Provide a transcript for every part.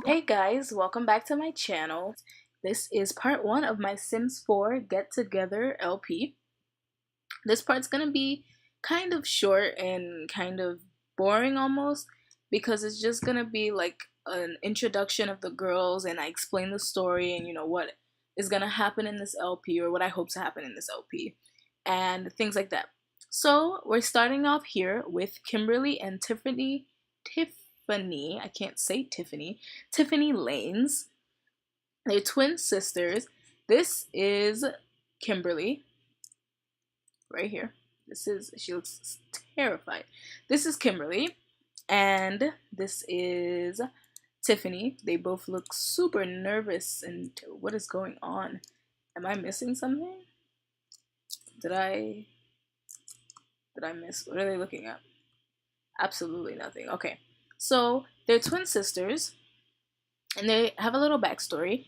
Hey guys, welcome back to my channel. This is part 1 of my Sims 4 Get Together LP. This part's gonna be kind of short and kind of boring almost because it's just gonna be like an introduction of the girls and I explain the story and what is gonna happen in this LP or what I hope to happen in this LP and things like that. So we're starting off here with Kimberly and Tiffany, I can't say Tiffany Lanes. They're twin sisters. This is Kimberly, right here. She looks terrified. This is Kimberly, and this is Tiffany. They both look super nervous, and what is going on? Am I missing something? Did I miss? What are they looking at? Absolutely nothing. Okay. So they're twin sisters, and they have a little backstory.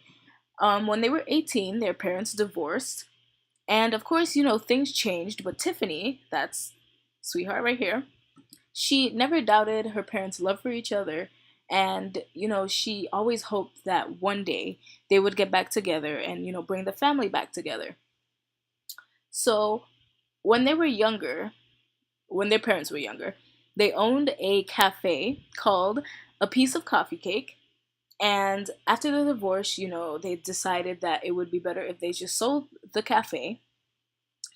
When they were 18, their parents divorced, and of course, things changed. But Tiffany, that's sweetheart right here, she never doubted her parents' love for each other, and she always hoped that one day they would get back together and bring the family back together. So when they were younger, when their parents were younger, they owned a cafe called A Piece of Coffee Cake. And after the divorce, they decided that it would be better if they just sold the cafe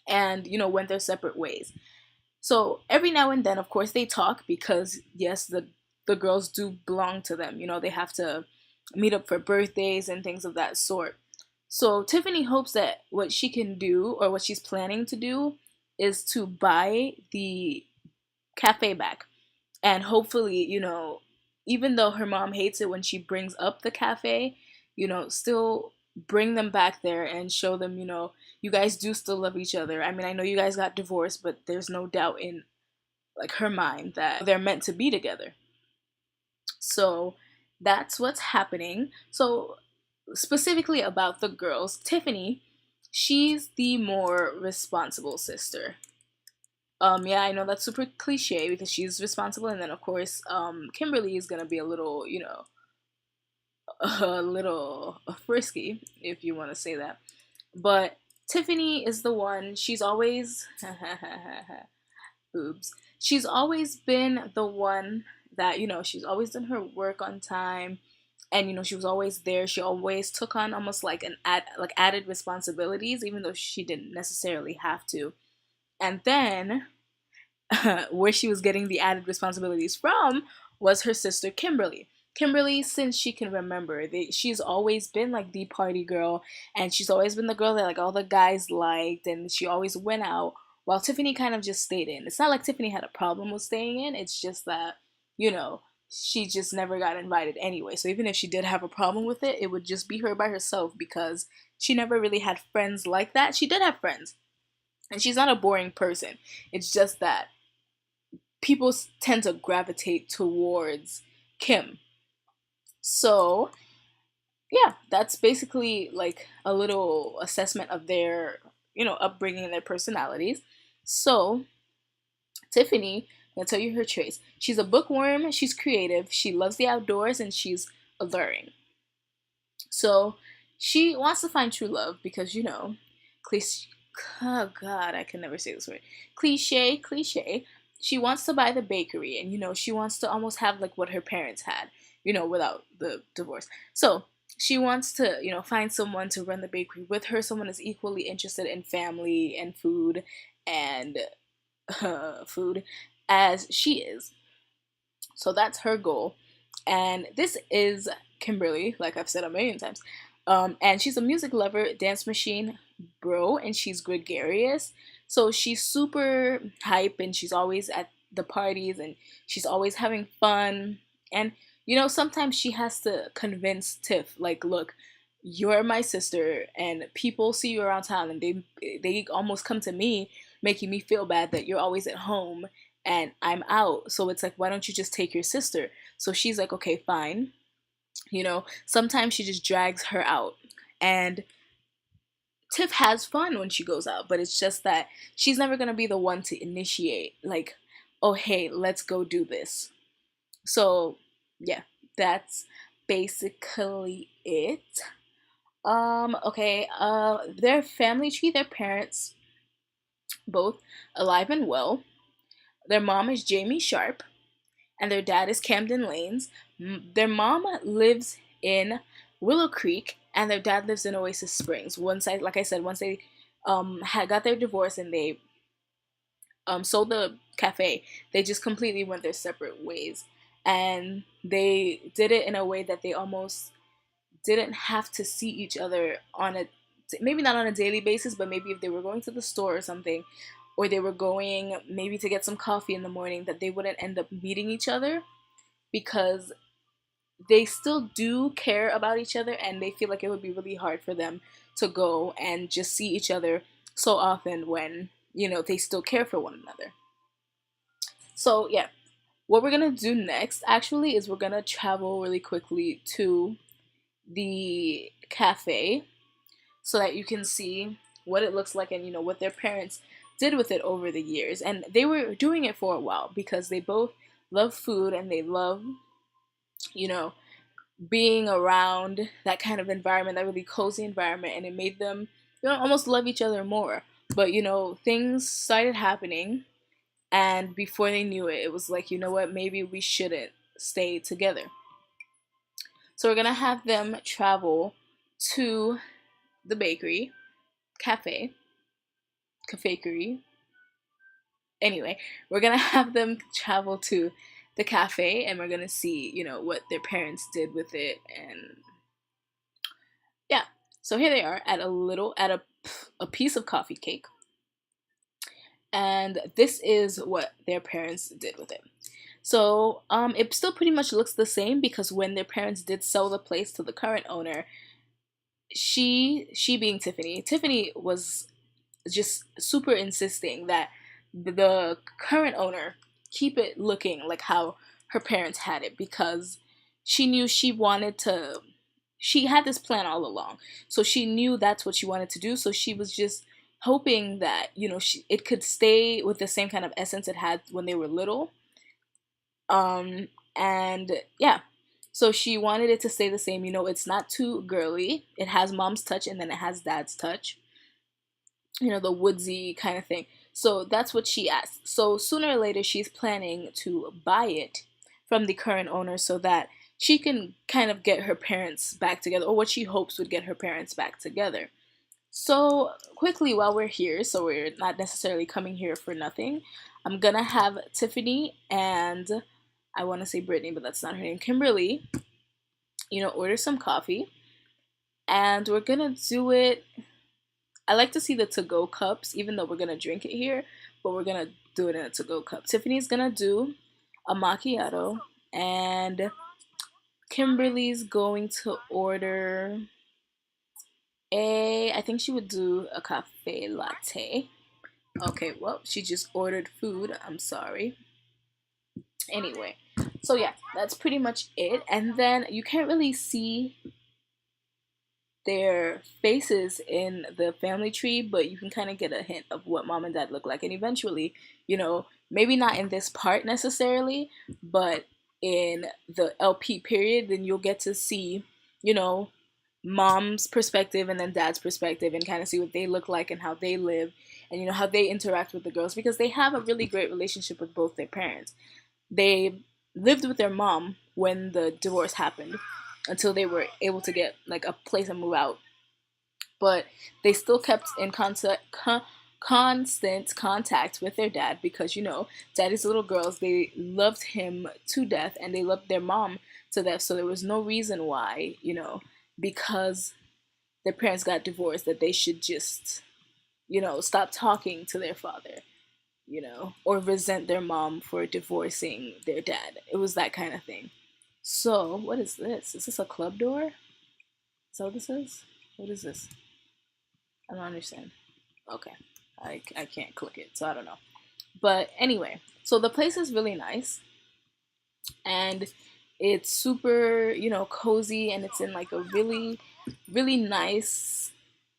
and, went their separate ways. So every now and then, of course, they talk because, yes, the girls do belong to them. They have to meet up for birthdays and things of that sort. So Tiffany hopes that what she can do or what she's planning to do is to buy the cafe back. And hopefully, even though her mom hates it when she brings up the cafe, still bring them back there and show them, you guys do still love each other. I mean, I know you guys got divorced, but there's no doubt in like her mind that they're meant to be together. So that's what's happening. So specifically about the girls, Tiffany, she's the more responsible sister. Yeah, I know that's super cliche because she's responsible, and then of course, Kimberly is gonna be a little, a little frisky, if you want to say that. But Tiffany is the one. She's always, oops. She's always been the one that she's always done her work on time, and she was always there. She always took on almost like added responsibilities, even though she didn't necessarily have to. And then where she was getting the added responsibilities from was her sister Kimberly. Kimberly, since she can remember, she's always been like the party girl, and she's always been the girl that like all the guys liked, and she always went out, while Tiffany kind of just stayed in. It's not like Tiffany had a problem with staying in, it's just that, she just never got invited anyway. So even if she did have a problem with it, it would just be her by herself because she never really had friends like that. She did have friends, and she's not a boring person. It's just that people tend to gravitate towards Kim. So, yeah, that's basically like a little assessment of their, upbringing and their personalities. So, Tiffany, I'm gonna tell you her traits. She's a bookworm, she's creative, she loves the outdoors, and she's alluring. So, she wants to find true love because, cliche, oh god, I can never say this word. Cliche. She wants to buy the bakery, and she wants to almost have like what her parents had, without the divorce. So she wants to, find someone to run the bakery with her, someone is equally interested in family and and food as she is. So that's her goal. And this is Kimberly, like I've said a million times. And she's a music lover, dance machine bro, and she's gregarious. So she's super hype, and she's always at the parties, and she's always having fun. And sometimes she has to convince Tiff, like, look, you're my sister, and people see you around town, and they almost come to me, making me feel bad that you're always at home and I'm out. So it's like, why don't you just take your sister? So she's like, okay, fine. Sometimes she just drags her out. And Tiff has fun when she goes out, but it's just that she's never going to be the one to initiate, like, oh, hey, let's go do this. So yeah, that's basically it. Okay, their family tree, their parents both alive and well. Their mom is Jamie Sharp and their dad is Camden Lanes. Their mom lives in Willow Creek and their dad lives in Oasis Springs. Once I like I said, once they had got their divorce and they sold the cafe, they just completely went their separate ways. And they did it in a way that they almost didn't have to see each other on a, maybe not on a daily basis, but maybe if they were going to the store or something, or they were going maybe to get some coffee in the morning, that they wouldn't end up meeting each other because they still do care about each other and they feel like it would be really hard for them to go and just see each other so often when, they still care for one another. So, yeah, what we're gonna do next actually is we're gonna travel really quickly to the cafe so that you can see what it looks like and what their parents did with it over the years. And they were doing it for a while because they both love food and they love, you know, being around that kind of environment, that really cozy environment, and it made them, almost love each other more. But things started happening, and before they knew it, it was like, you know what, maybe we shouldn't stay together. So we're gonna have them travel to the bakery, cafe, cafetery. Anyway, we're gonna have them travel to the cafe, and we're gonna see, what their parents did with it, and yeah. So here they are at a piece of coffee cake, and this is what their parents did with it. So it still pretty much looks the same because when their parents did sell the place to the current owner, she being Tiffany was just super insisting that the current owner keep it looking like how her parents had it because she knew she had this plan all along. So she knew that's what she wanted to do. So she was just hoping that, it could stay with the same kind of essence it had when they were little. And yeah. So she wanted it to stay the same. It's not too girly. It has mom's touch and then it has dad's touch. The woodsy kind of thing. So that's what she asked. So sooner or later, she's planning to buy it from the current owner so that she can kind of get her parents back together, or what she hopes would get her parents back together. So, quickly, while we're here, so we're not necessarily coming here for nothing, I'm gonna have Tiffany and I want to say Brittany, but that's not her name, Kimberly, order some coffee. And we're gonna do it. I like to see the to go cups, even though we're gonna drink it here, but we're gonna do it in a to go cup. Tiffany's gonna do a macchiato, and Kimberly's going to order I think she would do a cafe latte. Okay, well, she just ordered food. I'm sorry. Anyway, so yeah, that's pretty much it. And then you can't really see their faces in the family tree, but you can kind of get a hint of what mom and dad look like. And eventually, maybe not in this part necessarily, but in the LP period, then you'll get to see, you know, mom's perspective and then dad's perspective and kind of see what they look like and how they live and, how they interact with the girls because they have a really great relationship with both their parents. They lived with their mom when the divorce happened until they were able to get like a place and move out. But they still kept in constant contact with their dad because daddy's little girls, they loved him to death and they loved their mom to death. So there was no reason why because their parents got divorced that they should just stop talking to their father, or resent their mom for divorcing their dad. It was that kind of thing. So, what is this? Is this a club door? Is that what this is? What is this? I don't understand. Okay. I can't click it, so I don't know. But anyway, so the place is really nice. And it's super, cozy, and it's in like a really, nice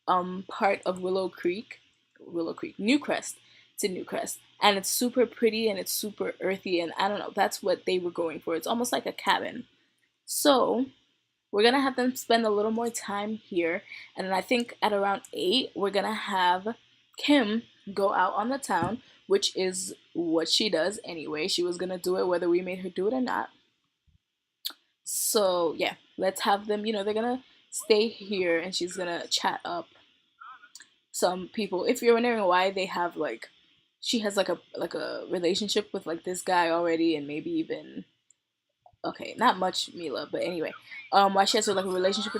part of Willow Creek, Newcrest. to Newcrest. And it's super pretty and it's super earthy, and I don't know, that's what they were going for. It's almost like a cabin. So we're gonna have them spend a little more time here, and then I think at around 8 we're gonna have Kim go out on the town, which is what she does anyway. She was gonna do it whether we made her do it or not. So yeah, let's have them, they're gonna stay here and she's gonna chat up some people. If you're wondering why they have like, she has like a relationship with like this guy already, and maybe even, okay, not much Mila, but anyway, why she has like a relationship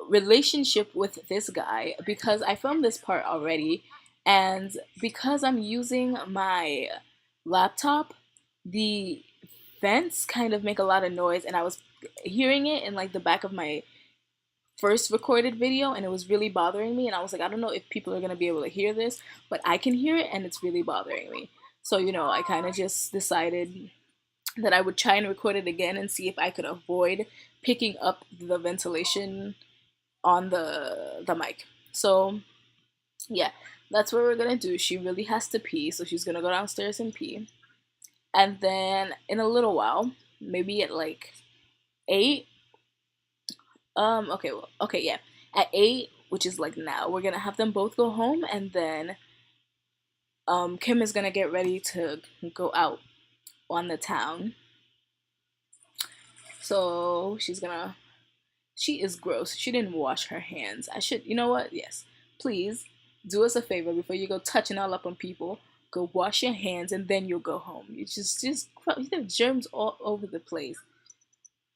relationship with this guy, because I filmed this part already, and because I'm using my laptop, the vents kind of make a lot of noise, and I was hearing it in like the back of my first recorded video, and it was really bothering me, and I was like, I don't know if people are going to be able to hear this, but I can hear it and it's really bothering me. So I kind of just decided that I would try and record it again and see if I could avoid picking up the ventilation on the mic. So yeah, that's what we're gonna do. She really has to pee, so she's gonna go downstairs and pee. And then in a little while, maybe at like 8, okay, yeah. At 8, which is like now, we're gonna have them both go home, and then Kim is gonna get ready to go out on the town. So she is gross. She didn't wash her hands. I should, you know what? Yes. Please do us a favor before you go touching all up on people. Go wash your hands and then you'll go home. You just you have germs all over the place.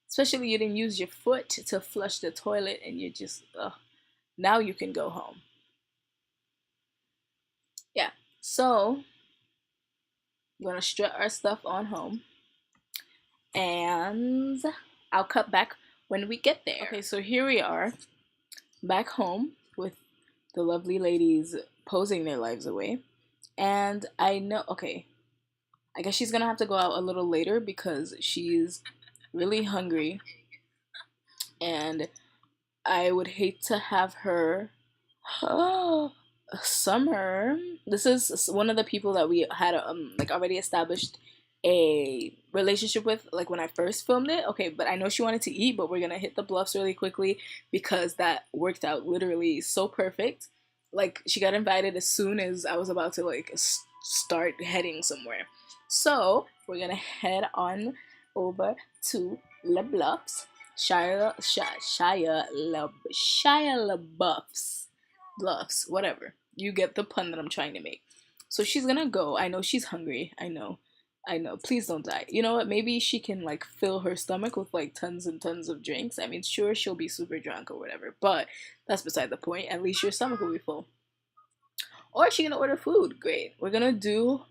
Especially you didn't use your foot to flush the toilet, and you just now you can go home. Yeah. So we're gonna strut our stuff on home, and I'll cut back when we get there. Okay, so here we are back home with the lovely ladies posing their lives away. And I know, okay, I guess she's gonna have to go out a little later because she's really hungry, and I would hate to have her. Summer. This is one of the people that we had like already established a relationship with, like when I first filmed it. Okay, but I know she wanted to eat, but we're gonna hit the bluffs really quickly because that worked out literally so perfect. Like she got invited as soon as I was about to like start heading somewhere. So we're gonna head on over to Le Bluffs, Shia LaBeouf's Bluffs, whatever. You get the pun that I'm trying to make. So she's gonna go. I know she's hungry. I know. I know. Please don't die. You know what? Maybe she can like fill her stomach with like tons and tons of drinks. I mean, sure, she'll be super drunk or whatever, but that's beside the point. At least your stomach will be full. Or she's gonna order food. Great. We're gonna do.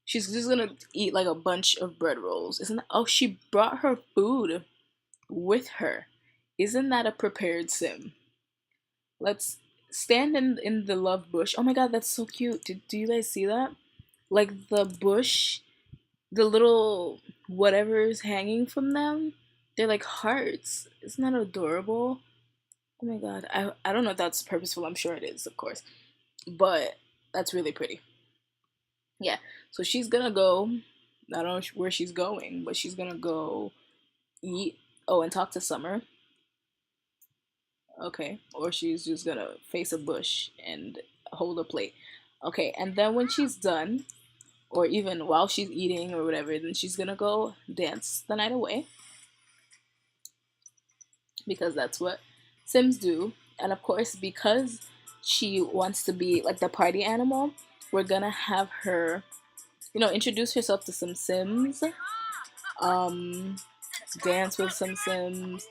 She's just gonna eat like a bunch of bread rolls. Isn't that? Oh, she brought her food with her. Isn't that a prepared sim? Let's stand in the love bush. Oh my god, that's so cute. Do you guys see that? Like the bush, the little whatever's hanging from them, they're like hearts. Isn't that adorable? Oh my god. I don't know if that's purposeful. I'm sure it is, of course. But that's really pretty. Yeah. So she's gonna go. I don't know where she's going, but she's gonna go eat. Oh, and talk to Summer. Okay. Or she's just gonna face a bush and hold a plate. Okay. And then when she's done, or even while she's eating or whatever, then she's gonna go dance the night away because that's what Sims do. And of course, because she wants to be like the party animal, we're gonna have her, introduce herself to some Sims, um, dance with some Sims,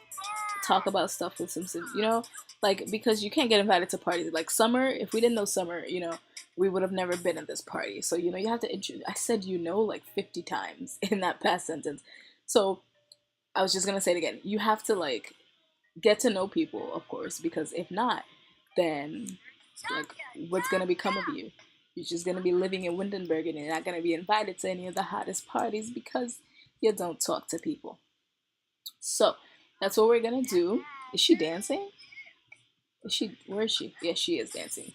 talk about stuff with some Sims, like because you can't get invited to parties. Like Summer, if we didn't know Summer, we would have never been in this party. So, you have to introduce. I said, like 50 times in that past sentence. So I was just going to say it again. You have to like get to know people, of course, because if not, then like what's going to become of you? You're just going to be living in Windenburg and you're not going to be invited to any of the hottest parties because you don't talk to people. So that's what we're going to do. Is she dancing? Where is she? Yeah, she is dancing.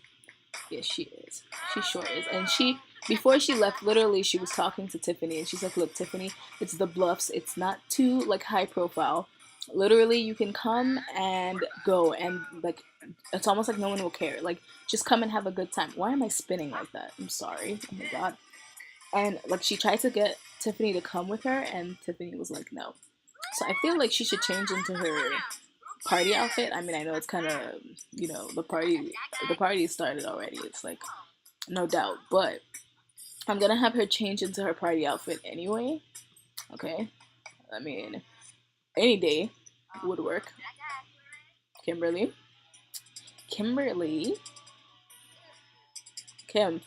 Yes, she is. She sure is. And she, before she left, literally, she was talking to Tiffany, and she's like, "Look, Tiffany, it's the bluffs. It's not too like high profile. Literally, you can come and go, and like, it's almost like no one will care. Like, just come and have a good time." Why am I spinning like that? I'm sorry. Oh my god. And like, she tried to get Tiffany to come with her, and Tiffany was like, "No." So I feel like she should change into her party outfit. I mean, I know it's kind of, the party started already. It's like, no doubt, but I'm gonna have her change into her party outfit anyway. Okay, I mean, any day would work. Kimberly, Kimberly, Kim,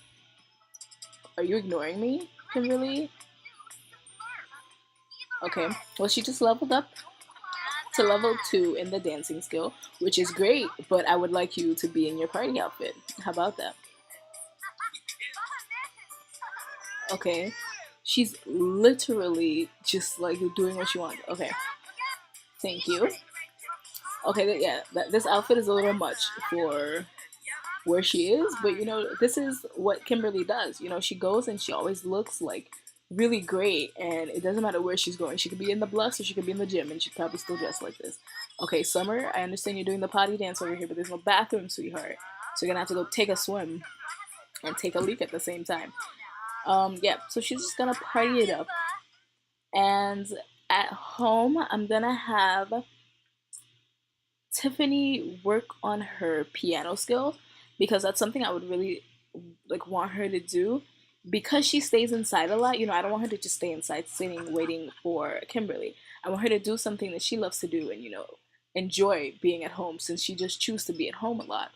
are you ignoring me, Kimberly? Okay, well, she just leveled up to level 2 in the dancing skill, which is great, but I would like you to be in your party outfit. How about that? Okay, she's literally just like doing what she wants. Okay, thank you. Okay, yeah, this outfit is a little much for where she is, but this is what Kimberly does. She goes and she always looks like really great, and it doesn't matter where she's going. She could be in the bluffs or she could be in the gym, and she'd probably still dress like this. Okay, Summer, I understand you're doing the potty dance over here, but there's no bathroom, sweetheart. So you're gonna have to go take a swim and take a leak at the same time. Yeah, so she's just gonna party it up. And at home, I'm gonna have Tiffany work on her piano skills because that's something I would really like want her to do because she stays inside a lot. I don't want her to just stay inside sitting waiting for Kimberly. I want her to do something that she loves to do and enjoy being at home since she just chooses to be at home a lot.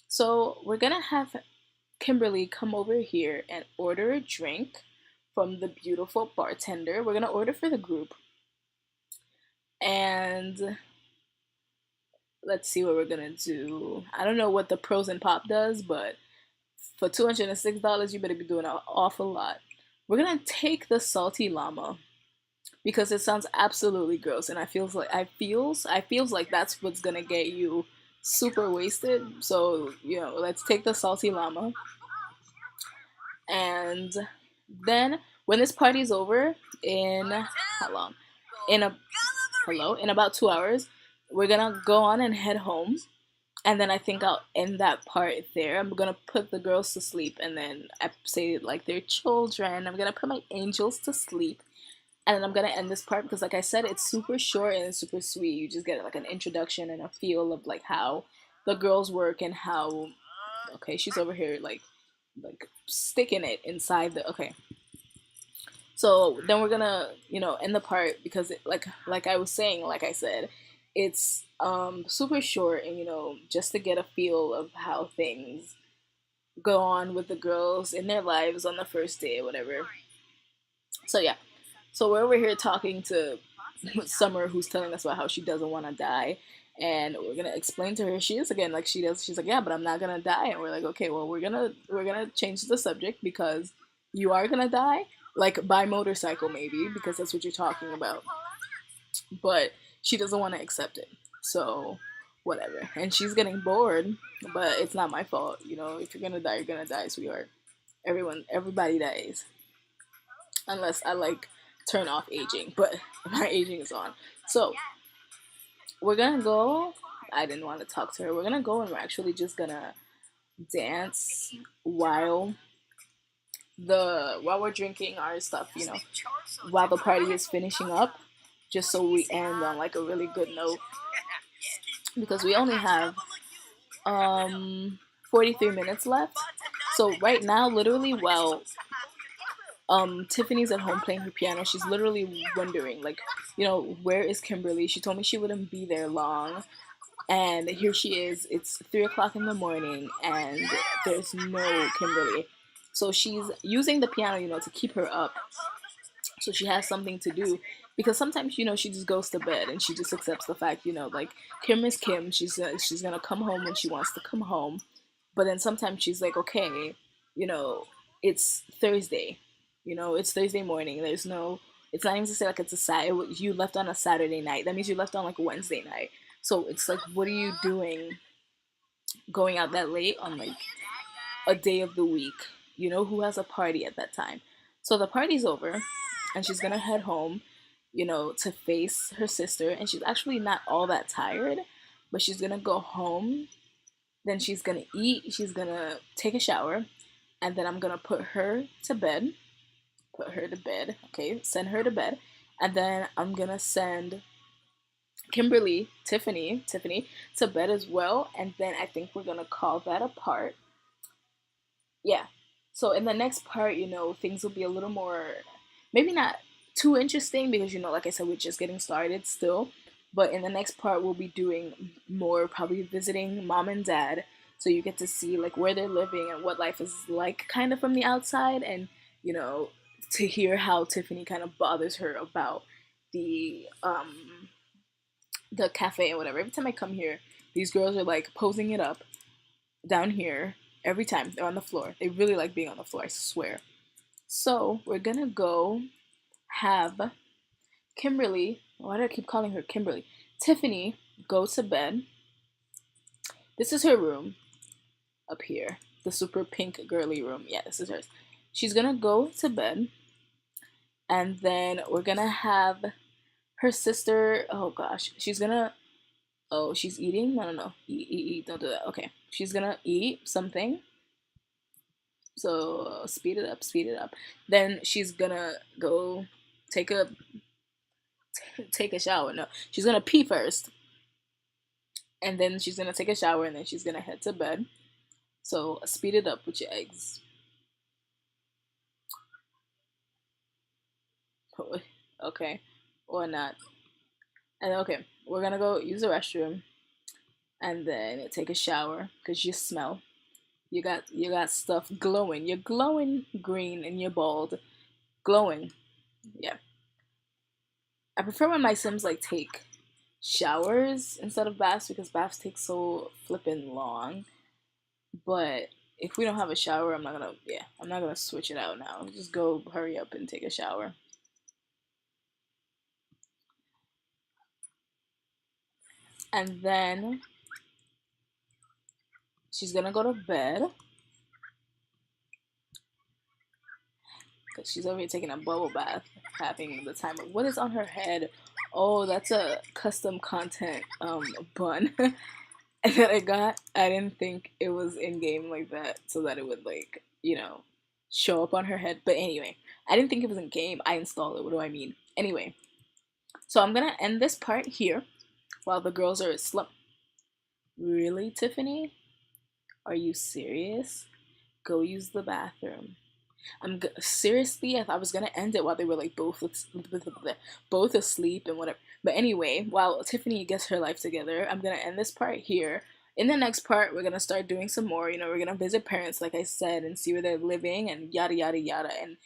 So we're gonna have Kimberly come over here and order a drink from the beautiful bartender. We're gonna order for the group, and let's see what we're gonna do. I don't know what the pros and pop does, but for $206, you better be doing an awful lot. We're gonna take the salty llama because it sounds absolutely gross, and I feels like that's what's gonna get you super wasted. So let's take the salty llama, and then when this party's over in how long? In a hello in about 2 hours, we're gonna go on and head home, and then I think I'll end that part there. I'm gonna put the girls to sleep, and then I say like they're children. I'm gonna put my angels to sleep, and then I'm gonna end this part because, like I said, it's super short and it's super sweet. You just get like an introduction and a feel of like how the girls work and how. Okay, she's over here like sticking it inside the. Okay, so then we're gonna end the part because like I was saying, like I said, it's super short, and just to get a feel of how things go on with the girls in their lives on the first day or whatever. So yeah, so we're over here talking to Summer, who's telling us about how she doesn't want to die, and we're gonna explain to her she is again like she does. She's like, yeah, but I'm not gonna die, and we're like, okay, well, we're gonna change the subject because you are gonna die, like by motorcycle maybe, because that's what you're talking about, but she doesn't want to accept it. So whatever, and she's getting bored, but it's not my fault. If you're gonna die, you're gonna die, sweetheart. Everybody dies unless I like turn off aging, but my aging is on. So we're gonna go. I didn't want to talk to her. We're gonna go and we're actually just gonna dance while we're drinking our stuff, while the party is finishing up, just so we end on like a really good note because we only have 43 minutes left. So right now, literally, while Tiffany's at home playing her piano, she's literally wondering like, where is Kimberly? She told me she wouldn't be there long, and here she is. It's 3 o'clock in the morning, and there's no Kimberly. So she's using the piano, to keep her up, so she has something to do. Because sometimes, she just goes to bed and she just accepts the fact, like Kim is Kim. She's gonna come home when she wants to come home. But then sometimes she's like, okay, you know, it's Thursday. It's Thursday morning. There's no. It's not even to say like it's a Saturday. You left on a Saturday night. That means you left on like a Wednesday night. So it's like, what are you doing, going out that late on like a day of the week, who has a party at that time. So the party's over, and she's gonna head home, to face her sister. And she's actually not all that tired, but she's gonna go home. Then she's gonna eat. She's gonna take a shower, and then I'm gonna put her to bed. Put her to bed. Okay, send her to bed, and then I'm gonna send Tiffany to bed as well. And then I think we're gonna call that a part. Yeah. So in the next part, things will be a little more, maybe not too interesting because, like I said, we're just getting started still. But in the next part, we'll be doing more, probably visiting mom and dad. So you get to see like where they're living and what life is like kind of from the outside. And, to hear how Tiffany kind of bothers her about the cafe or whatever. Every time I come here, these girls are like posing it up down here. Every time they're on the floor, they really like being on the floor, I swear. So we're gonna go have Kimberly. Why do I keep calling her Kimberly? Tiffany go to bed. This is her room up here, the super pink girly room. Yeah, this is hers. She's gonna go to bed, and then we're gonna have her sister. Oh gosh, she's gonna. Oh, she's eating? No. Eat. Don't do that. Okay. She's gonna eat something. So speed it up. Then she's gonna go take a shower. No, she's gonna pee first. And then she's gonna take a shower, and then she's gonna head to bed. So speed it up with your eggs. Okay. Or not. And okay, we're gonna go use the restroom, and then take a shower because you smell. You got stuff glowing. You're glowing green and you're bald. Glowing. Yeah. I prefer when my Sims like take showers instead of baths because baths take so flippin' long. But if we don't have a shower, I'm not gonna switch it out now. Just go hurry up and take a shower. And then she's gonna go to bed because she's over here taking a bubble bath, having the time of what is on her head. Oh, that's a custom content bun that I got. I didn't think it was in game like that, so that it would like show up on her head. But anyway, I didn't think it was in game. I installed it. What do I mean? Anyway, so I'm gonna end this part here while the girls are asleep. Really, Tiffany? Are you serious? Go use the bathroom. Seriously, I thought I was gonna end it while they were like both asleep and whatever. But anyway, while Tiffany gets her life together, I'm gonna end this part here. In the next part, we're gonna start doing some more. We're gonna visit parents, like I said, and see where they're living and yada yada yada. And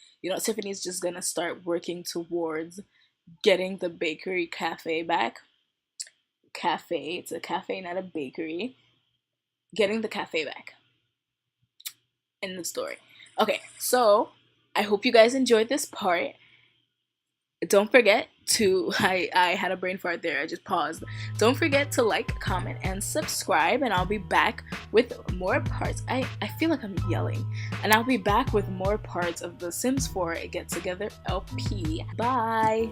Tiffany's just gonna start working towards getting the bakery cafe back. Cafe, it's a cafe, not a bakery. Getting the cafe back. End the story. Okay, so I hope you guys enjoyed this part. Don't forget to, I had a brain fart there, I just paused. Don't forget to like, comment, and subscribe, and I'll be back with more parts. I feel like I'm yelling. And I'll be back with more parts of the Sims 4 Get Together LP. Bye!